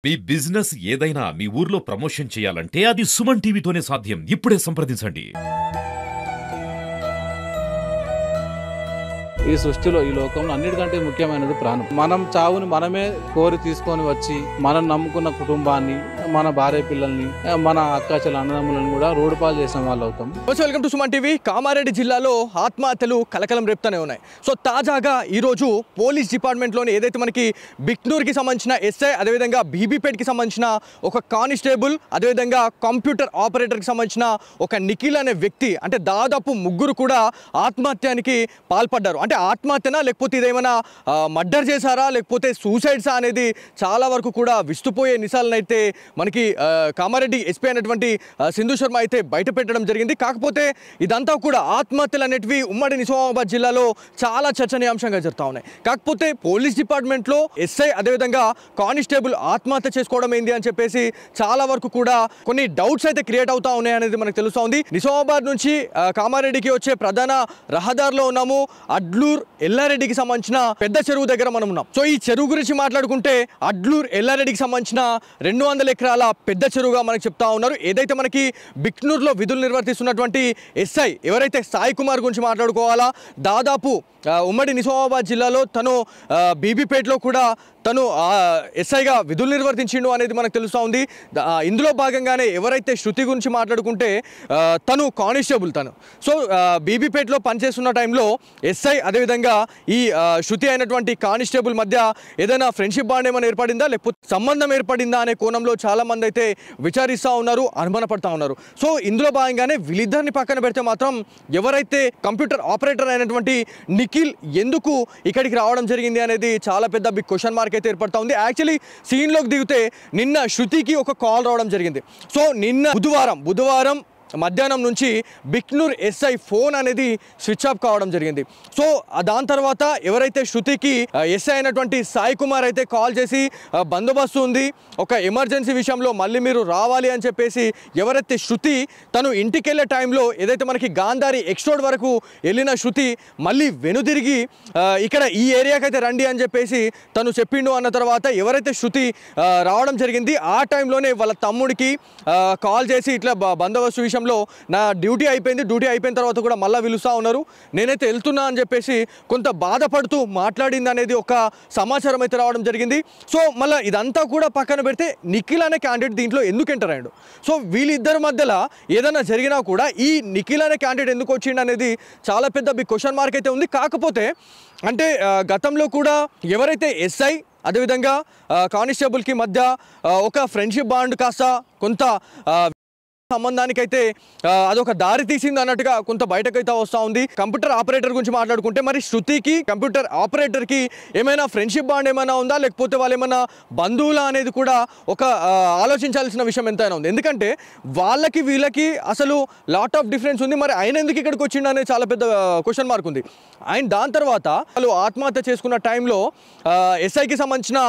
మీ business ఏదైనా మీ ఊర్లో promotion చేయాలంటే అది సుమన్ టీవీతోనే సాధ్యం. ఇప్పుడే సంప్రదించండి. ఈ సృష్టిలో ఈ లోకంలో అన్నిటికంటే ముఖ్యమైనది ప్రాణం. మనం చావుని మనమే కోరి తీసుకొని వచ్చి మనం నమ్ముకున్న కుటుంబాన్ని, మన భార్య పిల్లల్ని, మన అక్కాచెల అన్నదమ్ములను కూడా రోడ్డు పాలు చేసిన వాళ్ళు అవుతాం. Welcome to Suman TV. Kamareddy జిల్లాలో ఆత్మహత్యలు కలకలం రేపుతూనే ఉన్నాయి. సో తాజాగా ఈరోజు పోలీస్ డిపార్ట్మెంట్లోని ఏదైతే మనకి బిక్నూర్కి సంబంధించిన ఎస్ఐ, అదేవిధంగా బీబీపేట్కి సంబంధించిన ఒక కానిస్టేబుల్, అదేవిధంగా కంప్యూటర్ ఆపరేటర్కి సంబంధించిన ఒక నిఖిల్ అనే వ్యక్తి, అంటే దాదాపు ముగ్గురు కూడా ఆత్మహత్యానికి పాల్పడ్డారు. అంటే ఆత్మహత్యనా లేకపోతే ఇదేమైనా మర్డర్ చేశారా లేకపోతే సూసైడ్సా అనేది చాలా వరకు కూడా విస్తుపోయే నిశాలను అయితే మనకి కామారెడ్డి ఎస్పీ అయినటువంటి సింధు శర్మ అయితే బయట పెట్టడం జరిగింది. కాకపోతే ఇదంతా కూడా ఆత్మహత్యలు అనేటివి ఉమ్మడి నిజామాబాద్ జిల్లాలో చాలా చర్చనీయాంశంగా జరుగుతూ ఉన్నాయి. కాకపోతే పోలీస్ డిపార్ట్మెంట్లో ఎస్ఐ అదేవిధంగా కానిస్టేబుల్ ఆత్మహత్య చేసుకోవడం ఏంది అని చెప్పేసి చాలా వరకు కూడా కొన్ని డౌట్స్ అయితే క్రియేట్ అవుతా ఉన్నాయి అనేది మనకు తెలుస్తూ ఉంది. నిజామాబాద్ నుంచి కామారెడ్డికి వచ్చే ప్రధాన రహదారిలో ఉన్నాము. అడ్లూర్ ఎల్లారెడ్డికి సంబంధించిన పెద్ద చెరువు దగ్గర మనం ఉన్నాం. సో ఈ చెరువు గురించి మాట్లాడుకుంటే అడ్లూర్ ఎల్లారెడ్డికి సంబంధించిన 200 ఎకరాల పెద్ద చెరువుగా మనకు చెప్తా ఉన్నారు. ఏదైతే మనకి బిక్నూర్లో విధులు నిర్వర్తిస్తున్నటువంటి ఎస్ఐ ఎవరైతే సాయి కుమార్ గురించి మాట్లాడుకోవాలా, దాదాపు ఉమ్మడి నిజామాబాద్ జిల్లాలో తను బీబీపేట్లో కూడా తను ఎస్ఐగా విధులు నిర్వర్తించిండు అనేది మనకు తెలుస్తూ ఉంది. ఇందులో భాగంగానే ఎవరైతే శృతి గురించి మాట్లాడుకుంటే తను కానిస్టేబుల్. సో బీబీపేట్లో పనిచేస్తున్న టైంలో ఎస్ఐ అదేవిధంగా ఈ శృతి అయినటువంటి కానిస్టేబుల్ మధ్య ఏదైనా ఫ్రెండ్షిప్ బాండ్ ఏమైనా ఏర్పడిందా లేకపోతే సంబంధం ఏర్పడిందా అనే కోణంలో చాలామంది అయితే విచారిస్తూ ఉన్నారు, అనుమానపడతా ఉన్నారు. సో ఇందులో భాగంగానే వీళ్ళిద్దరిని పక్కన పెడితే మాత్రం ఎవరైతే కంప్యూటర్ ఆపరేటర్ అయినటువంటి నిఖిల్ ఎందుకు ఇక్కడికి రావడం జరిగింది అనేది చాలా పెద్ద బిగ్ క్వశ్చన్ మార్క్ అయితే ఏర్పడతా ఉంది. యాక్చువల్లీ సీన్లోకి దిగితే నిన్న శృతికి ఒక కాల్ రావడం జరిగింది. సో నిన్న బుధవారం మధ్యాహ్నం నుంచి బిక్నూర్ ఎస్ఐ ఫోన్ అనేది స్విచ్ ఆఫ్ కావడం జరిగింది. సో దాని తర్వాత ఎవరైతే శృతికి ఎస్ఐ అయినటువంటి సాయి కుమార్ అయితే కాల్ చేసి బందోబస్తు ఉంది, ఒక ఎమర్జెన్సీ విషయంలో మళ్ళీ మీరు రావాలి అని చెప్పేసి ఎవరైతే శృతి తను ఇంటికి వెళ్ళే టైంలో ఏదైతే మనకి గాంధారి ఎక్స్టోడ్ వరకు వెళ్ళిన శృతి మళ్ళీ వెనుదిరిగి ఇక్కడ ఈ ఏరియాకి అయితే రండి అని చెప్పేసి తను చెప్పిండు అన్న తర్వాత ఎవరైతే శృతి రావడం జరిగింది ఆ టైంలోనే వాళ్ళ తమ్ముడికి కాల్ చేసి ఇట్లా బందోబస్తు విషయం నా డ్యూటీ అయిపోయిన తర్వాత కూడా మళ్ళీ పిలుస్తూ ఉన్నారు, నేనైతే వెళ్తున్నా అని చెప్పేసి కొంత బాధపడుతూ మాట్లాడింది అనేది ఒక సమాచారం అయితే రావడం జరిగింది. సో మళ్ళీ ఇదంతా కూడా పక్కన పెడితే నిఖిల్ అనే క్యాండిడేట్ దీంట్లో ఎందుకు ఎంటర్ అయ్యాడు, సో వీళ్ళిద్దరి మధ్యలో ఏదైనా జరిగినా కూడా ఈ నిఖిల్ అనే క్యాండిడేట్ ఎందుకు వచ్చిండు అనేది చాలా పెద్ద బిగ్ క్వశ్చన్ మార్క్ అయితే ఉంది. కాకపోతే అంటే గతంలో కూడా ఎవరైతే ఎస్ఐ అదేవిధంగా కానిస్టేబుల్కి మధ్య ఒక ఫ్రెండ్షిప్ బాండ్ కాస్త కొంత సంబంధానికైతే అదొక దారి తీసింది అన్నట్టుగా కొంత బయటకైతే వస్తూ ఉంది. కంప్యూటర్ ఆపరేటర్ గురించి మాట్లాడుకుంటే మరి శృతికి కంప్యూటర్ ఆపరేటర్కి ఏమైనా ఫ్రెండ్షిప్ బాండ్ ఏమైనా ఉందా లేకపోతే వాళ్ళు ఏమైనా బంధువులా అనేది కూడా ఒక ఆలోచించాల్సిన విషయం ఎంతైనా ఉంది. ఎందుకంటే వాళ్ళకి వీళ్ళకి అసలు లాట్ ఆఫ్ డిఫరెన్స్ ఉంది. మరి ఆయన ఎందుకు ఇక్కడికి వచ్చిండు అనేది చాలా పెద్ద క్వశ్చన్ మార్క్ ఉంది. ఆయన దాని తర్వాత వాళ్ళు ఆత్మహత్య చేసుకున్న టైంలో ఎస్ఐకి సంబంధించిన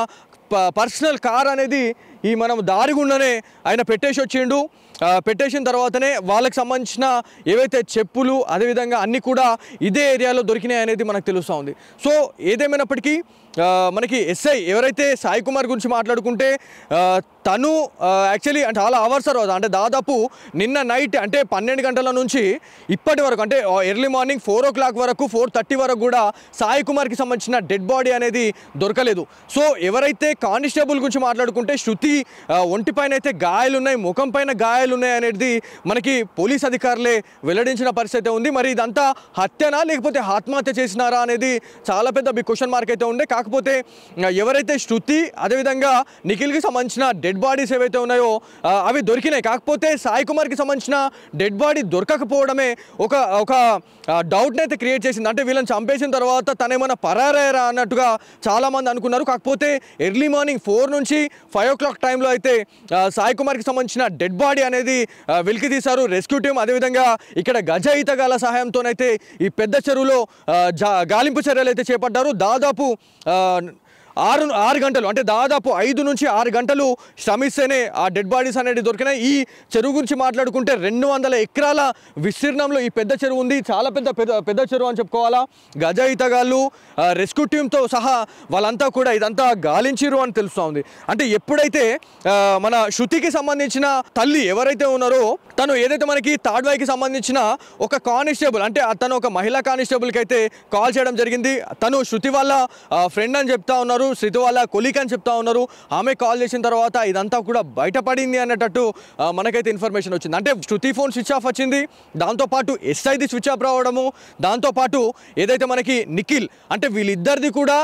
పర్సనల్ కార్ అనేది ఈ మనం దారి గుండానే ఆయన పెట్టేసి వచ్చిండు. పెట్టేసిన తర్వాతనే వాళ్ళకి సంబంధించిన ఏవైతే చెప్పులు అదేవిధంగా అన్నీ కూడా ఇదే ఏరియాలో దొరికినాయి అనేది మనకు తెలుస్తూ ఉంది. సో ఏదేమైనప్పటికీ మనకి ఎస్ఐ ఎవరైతే సాయి కుమార్ గురించి మాట్లాడుకుంటే తను యాక్చువల్లీ అంటే చాలా అవర్స్ తర్వాత అంటే దాదాపు నిన్న నైట్ అంటే 12 గంటల నుంచి ఇప్పటి వరకు అంటే ఎర్లీ మార్నింగ్ 4 o'clock వరకు 4:30 వరకు కూడా సాయి కుమార్కి సంబంధించిన డెడ్ బాడీ అనేది దొరకలేదు. సో ఎవరైతే కానిస్టేబుల్ గురించి మాట్లాడుకుంటే శృతి ఒంటిపైన అయితే గాయాలున్నాయి, ముఖం పైన గాయాలున్నాయి అనేది మనకి పోలీస్ అధికారులే వెల్లడించిన పరిస్థితి ఉంది. మరి ఇదంతా హత్యనా లేకపోతే ఆత్మహత్య చేసినారా అనేది చాలా పెద్ద బిగ్ క్వశ్చన్ మార్క్ అయితే ఉంది. కాకపోతే ఎవరైతే శృతి అదేవిధంగా నిఖిల్కి సంబంధించిన డెడ్ బాడీస్ ఏవైతే ఉన్నాయో అవి దొరికినాయి. కాకపోతే సాయి కుమార్కి సంబంధించిన డెడ్ బాడీ దొరకకపోవడమే ఒక డౌట్ని అయితే క్రియేట్ చేసింది. అంటే వీళ్ళని చంపేసిన తర్వాత తనేమైనా పరారయ్యారా అన్నట్టుగా చాలామంది అనుకున్నారు. కాకపోతే ఎర్లీ మార్నింగ్ 4 నుంచి 5 o'clock టైంలో అయితే సాయి కుమార్కి సంబంధించిన డెడ్ బాడీ అనేది వెలికి తీశారు రెస్క్యూ టీం. అదేవిధంగా ఇక్కడ గజ ఈతగాల సహాయంతోనైతే ఈ పెద్ద చెరువులో గాలింపు చర్యలు అయితే చేపట్టారు. దాదాపు ఆరు గంటలు అంటే దాదాపు 5 నుంచి 6 గంటలు శ్రమిస్తేనే ఆ డెడ్ బాడీస్ అనేది దొరికినాయి. ఈ చెరువు గురించి మాట్లాడుకుంటే 200 ఎకరాల విస్తీర్ణంలో ఈ పెద్ద చెరువు ఉంది. చాలా పెద్ద చెరువు అని చెప్పుకోవాలా. గజ ఈతగాళ్ళు రెస్క్యూ టీంతో సహా వాళ్ళంతా కూడా ఇదంతా గాలించిరు అని తెలుస్తూ ఉంది. అంటే ఎప్పుడైతే మన శృతికి సంబంధించిన తల్లి ఎవరైతే ఉన్నారో తను ఏదైతే మనకి తాడ్వాయికి సంబంధించిన ఒక కానిస్టేబుల్ అంటే తను ఒక మహిళా కానిస్టేబుల్కి అయితే కాల్ చేయడం జరిగింది. తను శృతి వాళ్ళ ఫ్రెండ్ అని చెప్తా ఉన్నారు, శృతి వాళ్ళ కొలీగ్ అని చెప్తా ఉన్నారు. ఆమె కాల్ చేసిన తర్వాత ఇదంతా కూడా బయటపడింది అనేటట్టు మనకైతే ఇన్ఫర్మేషన్ వచ్చింది. అంటే శృతి ఫోన్ స్విచ్ ఆఫ్ వచ్చింది, దాంతోపాటు ఎస్ఐది స్విచ్ ఆఫ్ రావడము, దాంతోపాటు ఏదైతే మనకి నిఖిల్ అంటే వీళ్ళిద్దరిది కూడా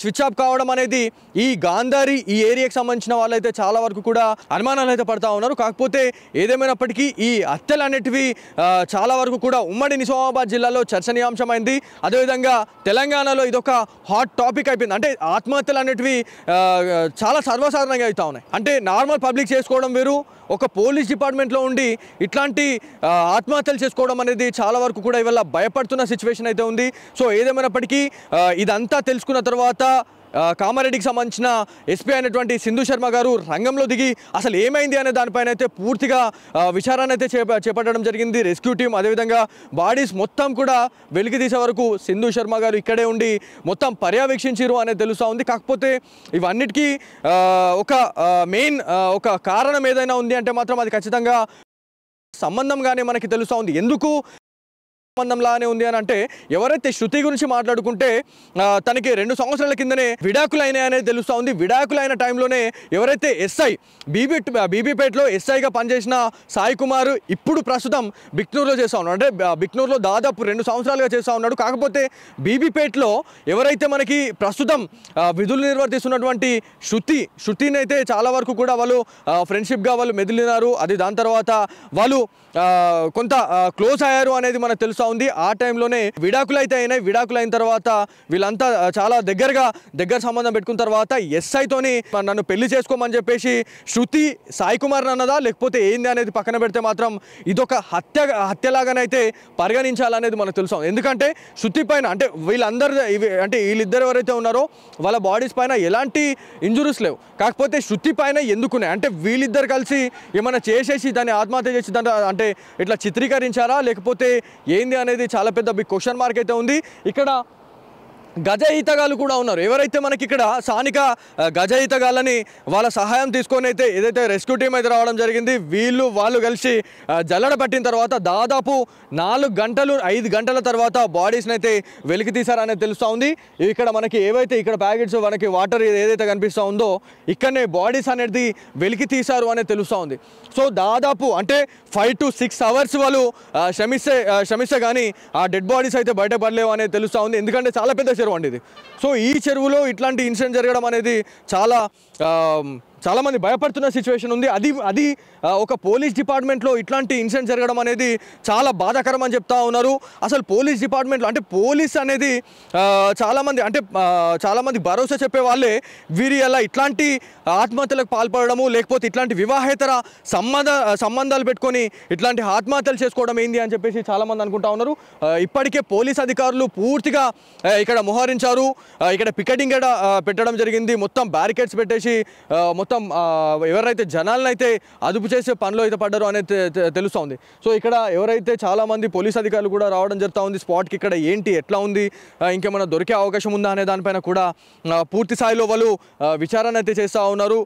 స్విచ్ ఆఫ్ కావడం అనేది ఈ గాంధారి ఈ ఏరియాకి సంబంధించిన వాళ్ళైతే చాలా వరకు కూడా అనుమానాలు అయితే పడతా ఉన్నారు. కాకపోతే ఏదేమైనప్పటికీ ఈ హత్యలు అనేటివి చాలా వరకు కూడా ఉమ్మడి నిజామాబాద్ జిల్లాలో చర్చనీయాంశమైంది. అదేవిధంగా తెలంగాణలో ఇదొక హాట్ టాపిక్ అయిపోయింది. అంటే ఆత్మహత్యలు అనేటివి చాలా సర్వసాధారణంగా అవుతా ఉన్నాయి. అంటే నార్మల్ పబ్లిక్ చేసుకోవడం వేరు, ఒక పోలీస్ డిపార్ట్మెంట్లో ఉండి ఇట్లాంటి ఆత్మహత్యలు చేసుకోవడం అనేది చాలా వరకు కూడా ఇవాళ భయపడుతున్న సిచ్యువేషన్ అయితే ఉంది. సో ఏదేమైనప్పటికీ ఇదంతా తెలుసుకున్న తర్వాత కామారెడ్డికి సంబంధించిన ఎస్పీ అయినటువంటి సింధు శర్మ గారు రంగంలో దిగి అసలు ఏమైంది అనే దానిపైన అయితే పూర్తిగా విచారణ అయితే చేపట్టడం జరిగింది. రెస్క్యూ టీం అదేవిధంగా బాడీస్ మొత్తం కూడా వెలికి తీసే వరకు సింధు శర్మ గారు ఇక్కడే ఉండి మొత్తం పర్యవేక్షించారు అనేది తెలుస్తూ ఉంది. కాకపోతే ఇవన్నిటికీ ఒక మెయిన్ ఒక కారణం ఏదైనా ఉంది అంటే మాత్రం అది ఖచ్చితంగా సంబంధంగానే మనకి తెలుస్తూ ఉంది. ఎందుకు సంబంధంలానే ఉంది అని అంటే ఎవరైతే శృతి గురించి మాట్లాడుకుంటే తనకి 2 సంవత్సరాల కిందనే విడాకులైన అనేది తెలుస్తూ ఉంది. విడాకులైన టైంలోనే ఎవరైతే ఎస్ఐ బీబీపేటలో ఎస్ఐగా పనిచేసిన సాయి కుమార్ ఇప్పుడు ప్రస్తుతం బిక్నూరులో చేస్తూ ఉన్నాడు. అంటే బిక్నూరులో దాదాపు 2 సంవత్సరాలుగా చేస్తూ ఉన్నాడు. కాకపోతే బీబీపేటలో ఎవరైతే మనకి ప్రస్తుతం విధులు నిర్వర్తిస్తున్నటువంటి శృతిని అయితే చాలా వరకు కూడా వాళ్ళు ఫ్రెండ్షిప్గా వాళ్ళు మెదిలినారు. అది దాని తర్వాత వాళ్ళు కొంత క్లోజ్ అయ్యారు అనేది మనకు తెలుస్తూ ఉంది. ఆ టైంలోనే విడాకులు అయితే అయినాయి. విడాకులు అయిన తర్వాత వీళ్ళంతా చాలా దగ్గర సంబంధం పెట్టుకున్న తర్వాత ఎస్ఐతోని నన్ను పెళ్లి చేసుకోమని చెప్పేసి శృతి సాయి కుమార్ అన్నదా లేకపోతే ఏంది అనేది పక్కన పెడితే మాత్రం ఇదొక హత్యలాగానైతే పరిగణించాలనేది మనకు తెలుసు. ఎందుకంటే శృతి పైన అంటే వీళ్ళిద్దరు ఎవరైతే ఉన్నారో వాళ్ళ బాడీస్ పైన ఎలాంటి ఇంజురీస్ లేవు. కాకపోతే శృతి పైన ఎందుకున్నాయి అంటే వీళ్ళిద్దరు కలిసి ఏమైనా చేసేసి దాన్ని ఆత్మహత్య చేసి దాన్ని అంటే ఇట్లా చిత్రీకరించారా లేకపోతే ఏంది అనేది చాలా పెద్ద బిగ్ క్వశ్చన్ మార్క్ అయితే ఉంది. ఇక్కడ గజ ఈతగాళ్ళు కూడా ఉన్నారు. ఎవరైతే మనకి ఇక్కడ స్థానిక గజ ఈతగాళ్ళని వాళ్ళ సహాయం తీసుకొని అయితే ఏదైతే రెస్క్యూ టీం అయితే రావడం జరిగింది. వాళ్ళు కలిసి జల్లడ పట్టిన తర్వాత దాదాపు 4 గంటలు 5 గంటల తర్వాత బాడీస్ని అయితే వెలికి తీశారనేది తెలుస్తూ ఉంది. ఇక్కడ మనకి ఏవైతే ఇక్కడ ప్యాకెట్స్ మనకి వాటర్ ఏదైతే కనిపిస్తూ ఉందో ఇక్కడనే బాడీస్ అనేది వెలికి తీశారు అనేది తెలుస్తూ ఉంది. సో దాదాపు అంటే 5 to 6 అవర్స్ వాళ్ళు శ్రమిస్తే కానీ ఆ డెడ్ బాడీస్ అయితే బయటపడలేవు అనేది తెలుస్తూ ఉంది. ఎందుకంటే చాలా పెద్ద చెరువు అండి ఇది. సో ఈ చెరువులో ఇట్లాంటి ఇన్సిడెంట్ జరగడం అనేది చాలా మంది భయపడుతున్న సిచ్యువేషన్ ఉంది. అది ఒక పోలీస్ డిపార్ట్మెంట్లో ఇట్లాంటి ఇన్సిడెంట్ జరగడం అనేది చాలా బాధాకరం అని చెప్తా ఉన్నారు. అసలు పోలీస్ డిపార్ట్మెంట్లో అంటే పోలీస్ అనేది చాలామంది భరోసా చెప్పే వాళ్ళే వీరి అలా ఇట్లాంటి ఆత్మహత్యలకు పాల్పడము లేకపోతే ఇట్లాంటి వివాహేతర సంబంధాలు పెట్టుకొని ఇట్లాంటి ఆత్మహత్యలు చేసుకోవడం ఏంది అని చెప్పేసి చాలామంది అనుకుంటా ఉన్నారు. ఇప్పటికే పోలీస్ అధికారులు పూర్తిగా ఇక్కడ మోహరించారు. ఇక్కడ పికెటింగ్ కూడా పెట్టడం జరిగింది. మొత్తం బ్యారికేడ్స్ పెట్టేసి మొత్తం ఎవరైతే జనాలను అయితే అదుపు చేసే పనిలో అయితే పడ్డారో అనేది తెలుస్తూ ఉంది. సో ఇక్కడ ఎవరైతే చాలామంది పోలీస్ అధికారులు కూడా రావడం జరుగుతూ ఉంది స్పాట్కి. ఇక్కడ ఏంటి ఎట్లా ఉంది ఇంకేమైనా దొరికే అవకాశం ఉందా అనే దానిపైన కూడా పూర్తి స్థాయిలో వాళ్ళు విచారణ అయితే చేస్తూ ఉన్నారు.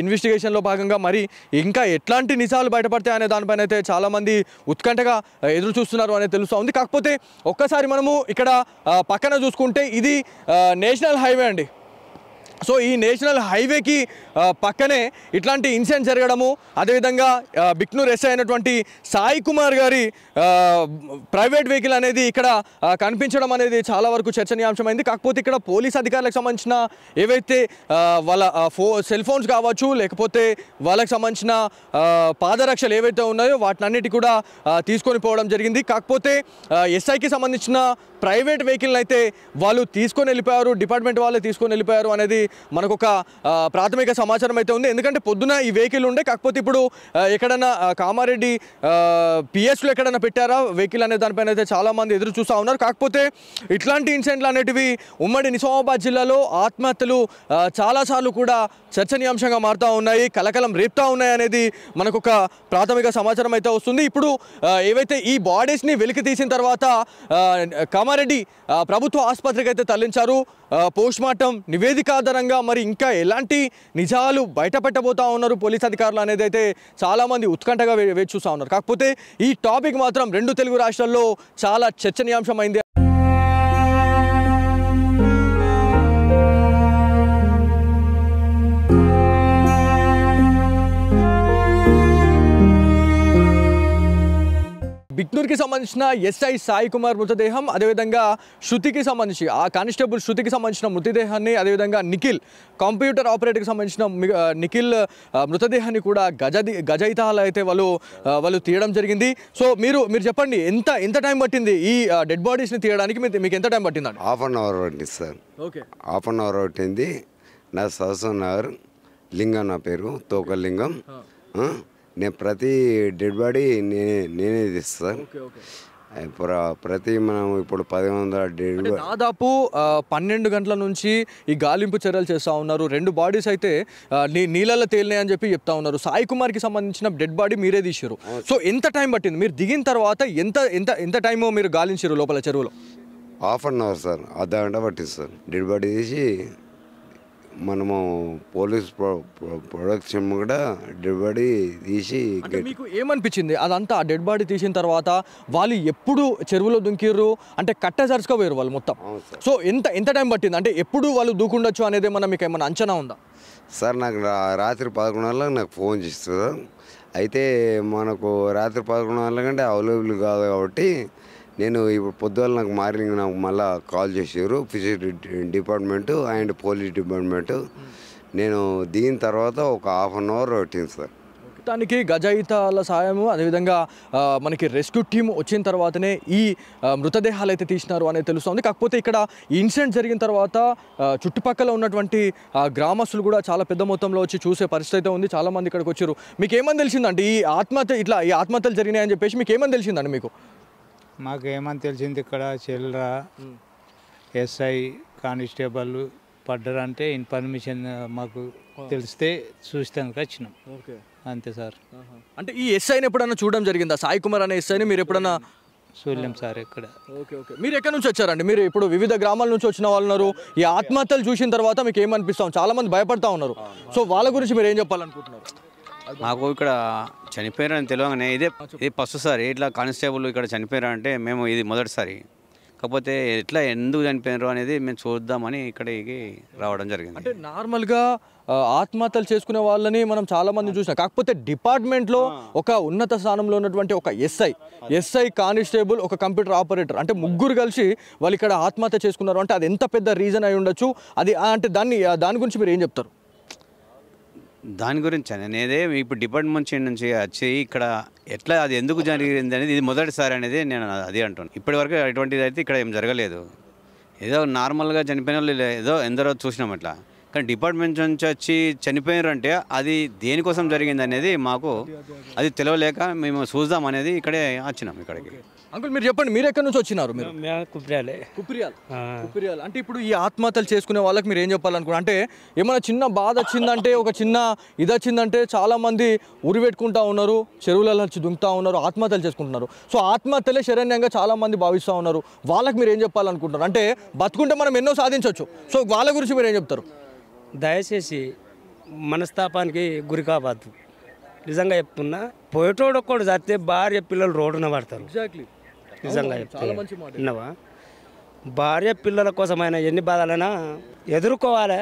ఇన్వెస్టిగేషన్లో భాగంగా మరి ఇంకా ఎట్లాంటి నిజాలు బయటపడతాయి అనే దానిపైన అయితే చాలామంది ఉత్కంఠగా ఎదురు చూస్తున్నారు అనేది తెలుస్తూ ఉంది. కాకపోతే ఒక్కసారి మనము ఇక్కడ పక్కన చూసుకుంటే ఇది నేషనల్ హైవే అండి. సో ఈ నేషనల్ హైవేకి పక్కనే ఇట్లాంటి ఇన్సిడెంట్ జరగడము అదేవిధంగా బిక్నూర్ ఎస్ఐ అయినటువంటి సాయి కుమార్ గారి ప్రైవేట్ వెహికల్ అనేది ఇక్కడ కనిపించడం అనేది చాలా వరకు చర్చనీయాంశమైంది. కాకపోతే ఇక్కడ పోలీస్ అధికారులకు సంబంధించిన ఏవైతే వాళ్ళ సెల్ ఫోన్స్ కావచ్చు లేకపోతే వాళ్ళకి సంబంధించిన పాదరక్షలు ఏవైతే ఉన్నాయో వాటినన్నిటి కూడా తీసుకొని పోవడం జరిగింది. కాకపోతే ఎస్ఐకి సంబంధించిన ప్రైవేట్ వెహికల్ అయితే వాళ్ళు తీసుకొని వెళ్ళిపోయారు, డిపార్ట్మెంట్ వాళ్ళే తీసుకొని వెళ్ళిపోయారు అనేది మనకు ఒక ప్రాథమిక సమాచారం అయితే ఉంది. ఎందుకంటే పొద్దున ఈ వెహికల్ ఉండే, కాకపోతే ఇప్పుడు ఎక్కడైనా కామారెడ్డి పిఎస్లో ఎక్కడైనా పెట్టారా వెహికల్ అనే దానిపైన అయితే చాలామంది ఎదురు చూస్తూ ఉన్నారు. కాకపోతే ఇట్లాంటి ఇన్సిడెంట్లు అనేటివి ఉమ్మడి నిజామాబాద్ జిల్లాలో ఆత్మహత్యలు చాలాసార్లు కూడా చర్చనీయాంశంగా మారుతూ ఉన్నాయి, కలకలం రేపుతూ ఉన్నాయి అనేది మనకు ఒక ప్రాథమిక సమాచారం అయితే వస్తుంది. ఇప్పుడు ఏవైతే ఈ బాడీస్ని వెలికి తీసిన తర్వాత కామారెడ్డి ప్రభుత్వ ఆసుపత్రికి అయితే తరలించారు. పోస్ట్ మార్టం నివేదిక ఆధారంగా మరి ఇంకా ఎలాంటి నిజాలు బయటపెట్టబోతా ఉన్నారు పోలీస్ అధికారులు అనేది అయితే చాలామంది ఉత్కంఠగా వేచి చూస్తూ ఉన్నారు. కాకపోతే ఈ టాపిక్ మాత్రం 2 తెలుగు రాష్ట్రాల్లో చాలా చర్చనీయాంశమైంది. బిక్నూర్కి సంబంధించిన ఎస్ఐ సాయి కుమార్ మృతదేహం, అదేవిధంగా శృతికి సంబంధించి ఆ కానిస్టేబుల్ శృతికి సంబంధించిన మృతదేహాన్ని, అదేవిధంగా నిఖిల్ కంప్యూటర్ ఆపరేటర్కి సంబంధించిన నిఖిల్ మృతదేహాన్ని కూడా గజయితాలు అయితే వాళ్ళు తీయడం జరిగింది. సో మీరు చెప్పండి, ఎంత టైం పట్టింది ఈ డెడ్ బాడీస్ని తీయడానికి? మీకు ఎంత టైం పట్టిందండి? హాఫ్ అన్ అవర్ పట్టింది sir. Okay, half an hour పట్టింది. నా సరసన్ నగర్ లింగం, నా పేరు తోకలింగం. నేను ప్రతి డెడ్ బాడీ నేనే తీస్తాను. ప్రతి మనం ఇప్పుడు 1100 డెడ్ బాడీ దాదాపు 12 గంటల నుంచి ఈ గాలింపు చర్యలు చేస్తూ ఉన్నారు. 2 బాడీస్ అయితే నీళ్ళల్లో తేలినాయి అని చెప్పి చెప్తా ఉన్నారు. సాయి కుమార్కి సంబంధించిన డెడ్ బాడీ మీరే తీసారు. సో ఎంత టైం పట్టింది? మీరు దిగిన తర్వాత ఎంత టైం మీరు గాలించారు లోపల చెరువులో? హాఫ్ అన్ అవర్ సార్, అర్ధ గంట పట్టింది సార్. డెడ్ బాడీ తీసి మనము పోలీస్ ప్రొడక్షన్ కూడా డెడ్ బాడీ తీసి. మీకు ఏమనిపించింది అదంతా డెడ్ బాడీ తీసిన తర్వాత? వాళ్ళు ఎప్పుడు చెరువులో దుంకిర్రు అంటే కట్టజరుచుకోపోయారు వాళ్ళు మొత్తం. సో ఎంత టైం పట్టింది అంటే ఎప్పుడు వాళ్ళు దూకుండొచ్చు అనేది మీకు ఏమన్నా అంచనా ఉందా సార్? నాకు రాత్రి 11 గంటలకు నాకు ఫోన్ చేస్తారు. అయితే మనకు రాత్రి 11 గంటల కంటే అవైలబుల్ కాదు కాబట్టి నేను ఇప్పుడు పొద్దున్న నాకు మార్నింగ్ నాకు మళ్ళీ కాల్ చేసారు fishery department and police department. నేను దిగిన తర్వాత ఒక హాఫ్ అన్ అవర్ పట్టింది సార్. దానికి గజయితాల సాయము, అదేవిధంగా మనకి రెస్క్యూ టీమ్ వచ్చిన తర్వాతనే ఈ మృతదేహాలు అయితే తీసినారు అనేది తెలుస్తుంది. కాకపోతే ఇక్కడ ఇన్సిడెంట్ జరిగిన తర్వాత చుట్టుపక్కల ఉన్నటువంటి గ్రామస్తులు కూడా చాలా పెద్ద మొత్తంలో వచ్చి చూసే పరిస్థితి అయితే ఉంది. చాలామంది ఇక్కడికి వచ్చారు. మీకు ఏమని తెలిసిందండి ఈ ఆత్మహత్యలు జరిగినాయని చెప్పేసి మీకు ఏమని తెలిసిందండి? మాకు ఏమని తెలిసింది, ఇక్కడ చిల్లర ఎస్ఐ కానిస్టేబుల్ పడ్డారంటే ఇన్ఫర్మేషన్ మాకు తెలిస్తే చూస్తానికి వచ్చినాం. ఓకే, అంతే సార్. అంటే ఈ ఎస్ఐని ఎప్పుడన్నా చూడడం జరిగిందా? సాయి కుమార్ అనే ఎస్ఐని మీరు ఎప్పుడన్నా చూడలేం సార్ ఇక్కడ. ఓకే, మీరు ఎక్కడి నుంచి వచ్చారండి? మీరు ఇప్పుడు వివిధ గ్రామాల నుంచి వచ్చిన వాళ్ళు ఉన్నారు. ఈ ఆత్మహత్యలు చూసిన తర్వాత మీకు ఏమనిపిస్తాం? చాలా మంది భయపడతా ఉన్నారు. సో వాళ్ళ గురించి మీరు ఏం చెప్పాలనుకుంటున్నారు? మాకు ఇక్కడ చనిపోయారని తెలియగానే ఇది ఫస్ట్ సారి ఇట్లా కానిస్టేబుల్ ఇక్కడ చనిపోయారంటే మేము ఇది మొదటిసారి. కాకపోతే ఎట్లా ఎందుకు చనిపోయారు అనేది మేము చూద్దామని ఇక్కడికి రావడం జరిగింది. అంటే నార్మల్గా ఆత్మహత్యలు చేసుకునే వాళ్ళని మనం చాలా మంది చూసినాం. కాకపోతే డిపార్ట్మెంట్లో ఒక ఉన్నత స్థానంలో ఉన్నటువంటి ఒక ఎస్ఐ కానిస్టేబుల్, ఒక కంప్యూటర్ ఆపరేటర్, అంటే ముగ్గురు కలిసి వాళ్ళు ఇక్కడ ఆత్మహత్య చేసుకున్నారు అంటే అది ఎంత పెద్ద రీజన్ అయి ఉండొచ్చు? అది అంటే దాని గురించి మీరు ఏం చెప్తారు? దాని గురించి నేనే ఇప్పుడు డిపార్ట్మెంట్ నుంచి వచ్చి ఇక్కడ ఎట్లా అది ఎందుకు జరిగింది అనేది ఇది మొదటిసారి అనేది నేను అది అంటున్నాను. ఇప్పటివరకు అటువంటిది అయితే ఇక్కడ ఏం జరగలేదు. ఏదో నార్మల్గా చనిపోయిన వాళ్ళు ఏదో ఎందరో చూసినాం అట్లా. కానీ డిపార్ట్మెంట్ నుంచి వచ్చి చనిపోయారు అంటే అది దేనికోసం జరిగింది అనేది మాకు అది తెలియలేక మేము చూద్దాం అనేది ఇక్కడే వచ్చినాం ఇక్కడికి. అంకుల్ మీరు చెప్పండి, మీరు ఎక్కడి నుంచి వచ్చినారు? మీరు కుప్రియాల్. అంటే ఇప్పుడు ఈ ఆత్మహత్యలు చేసుకునే వాళ్ళకి మీరు ఏం చెప్పాలనుకున్నారు? అంటే ఏమైనా చిన్న బాధ వచ్చిందంటే, ఒక చిన్న ఇది వచ్చిందంటే చాలా మంది ఉరి పెట్టుకుంటా ఉన్నారు, చెరువులలో వచ్చి దుంకుతా ఉన్నారు, ఆత్మహత్యలు చేసుకుంటున్నారు. సో ఆత్మహత్యలే శరణ్యంగా చాలా మంది భావిస్తూ ఉన్నారు. వాళ్ళకి మీరు ఏం చెప్పాలనుకుంటున్నారు? అంటే బతుకుంటే మనం ఎన్నో సాధించవచ్చు. సో వాళ్ళ గురించి మీరు ఏం చెప్తారు? దయచేసి మనస్తాపానికి గురి కావద్దు. నిజంగా చెప్తున్నా, పోయేటోడు ఒక్కడు చస్తే భార్య పిల్లలు రోడ్డున పడతారు. ఎగ్జాక్ట్లీ, నిజంగా విన్నావా? భార్య పిల్లల కోసమైనా ఎన్ని బాధలైనా ఎదుర్కోవాలి.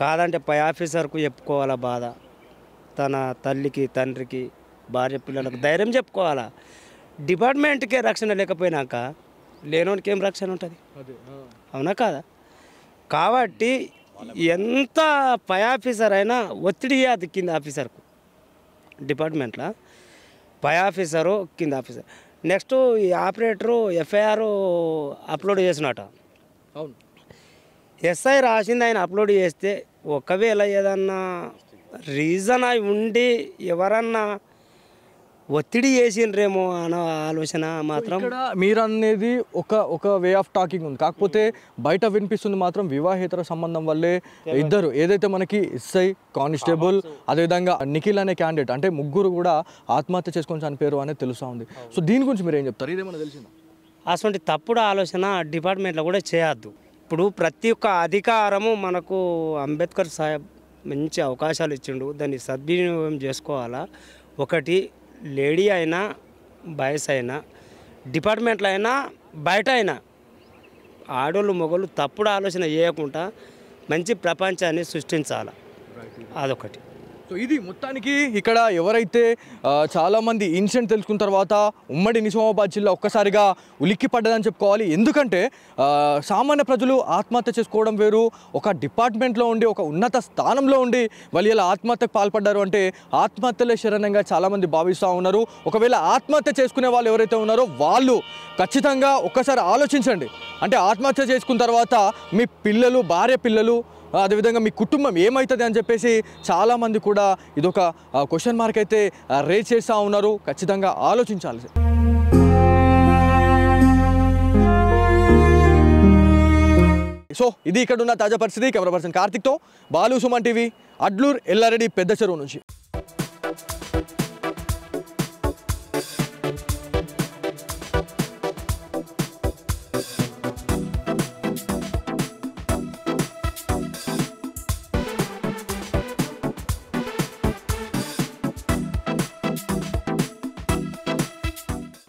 కాదంటే పై ఆఫీసర్కు చెప్పుకోవాలా బాధ, తన తల్లికి తండ్రికి భార్య పిల్లలకు ధైర్యం చెప్పుకోవాలా. డిపార్ట్మెంట్కే రక్షణ లేకపోయినాక లేనోనికి ఏం రక్షణ ఉంటుంది? అవునా కాదా? కాబట్టి ఎంత పై ఆఫీసర్ అయినా ఒత్తిడి అది కింద ఆఫీసర్కు. డిపార్ట్మెంట్లో పై ఆఫీసరు కింద ఆఫీసర్ నెక్స్ట్ ఈ ఆపరేటరు ఎఫ్ఐఆర్ అప్లోడ్ చేసినట. అవును. ఎస్ఐ రాసింది ఆయన అప్లోడ్ చేస్తే ఒకవేళ ఏదన్నా రీజన్ అయి ఉండి ఎవరన్నా ఒత్తిడి చేసిండ్రేమో అన్న ఆలోచన మాత్రం. ఇక్కడ మీరు అనేది ఒక వే ఆఫ్ టాకింగ్ ఉంది, కాకపోతే బయట వినిపిస్తుంది మాత్రం వివాహేతర సంబంధం వల్లే ఇద్దరు ఏదైతే మనకి ఎస్ఐ కానిస్టేబుల్ అదేవిధంగా నిఖిల్ అనే క్యాండిడేట్ అంటే ముగ్గురు కూడా ఆత్మహత్య చేసుకొని చనిపోయారు అనేది తెలుస్తూ ఉంది. సో దీని గురించి మీరు ఏం చెప్తారు? ఇదేమన్నా తెలిసిందా? అటువంటి తప్పుడు ఆలోచన డిపార్ట్మెంట్లో కూడా చేయొద్దు. ఇప్పుడు ప్రతి ఒక్క అధికారము మనకు అంబేద్కర్ సాహెబ్ మంచి అవకాశాలు ఇచ్చిండు, దాన్ని సద్వినియోగం చేసుకోవాలా. ఒకటి లేడీ అయినా బాయ్స్ అయినా డిపార్ట్మెంట్లో అయినా బయట అయినా ఆడోళ్ళు మొగోళ్ళు తప్పుడు ఆలోచన చేయకుండా మంచి ప్రపంచాన్ని సృష్టించాలి, అదొకటి. సో ఇది మొత్తానికి ఇక్కడ ఎవరైతే చాలామంది ఇన్సిడెంట్ తెలుసుకున్న తర్వాత ఉమ్మడి నిజామాబాద్ జిల్లా ఒక్కసారిగా ఉలిక్కి పడ్డదని చెప్పుకోవాలి. ఎందుకంటే సామాన్య ప్రజలు ఆత్మహత్య చేసుకోవడం వేరు, ఒక డిపార్ట్మెంట్లో ఉండి ఒక ఉన్నత స్థానంలో ఉండి వాళ్ళు ఇలా ఆత్మహత్యకు పాల్పడ్డారు అంటే ఆత్మహత్యలే శరణంగా చాలామంది భావిస్తూ ఉన్నారు. ఒకవేళ ఆత్మహత్య చేసుకునే వాళ్ళు ఎవరైతే ఉన్నారో వాళ్ళు ఖచ్చితంగా ఒక్కసారి ఆలోచించండి. అంటే ఆత్మహత్య చేసుకున్న తర్వాత మీ పిల్లలు, భార్య పిల్లలు, అదేవిధంగా మీ కుటుంబం ఏమవుతుంది అని చెప్పేసి చాలామంది కూడా ఇదొక క్వశ్చన్ మార్క్ అయితే రేజ్ చేస్తూ ఉన్నారు. ఖచ్చితంగా ఆలోచించాలి. సో ఇది ఇక్కడ ఉన్న తాజా పరిస్థితి. కెమెరా పర్సన్ కార్తిక్తో బాలు, సుమన్ టీవీ, అడ్లూర్, ఎల్లారెడ్డి, పెద్ద చెరువు నుంచి.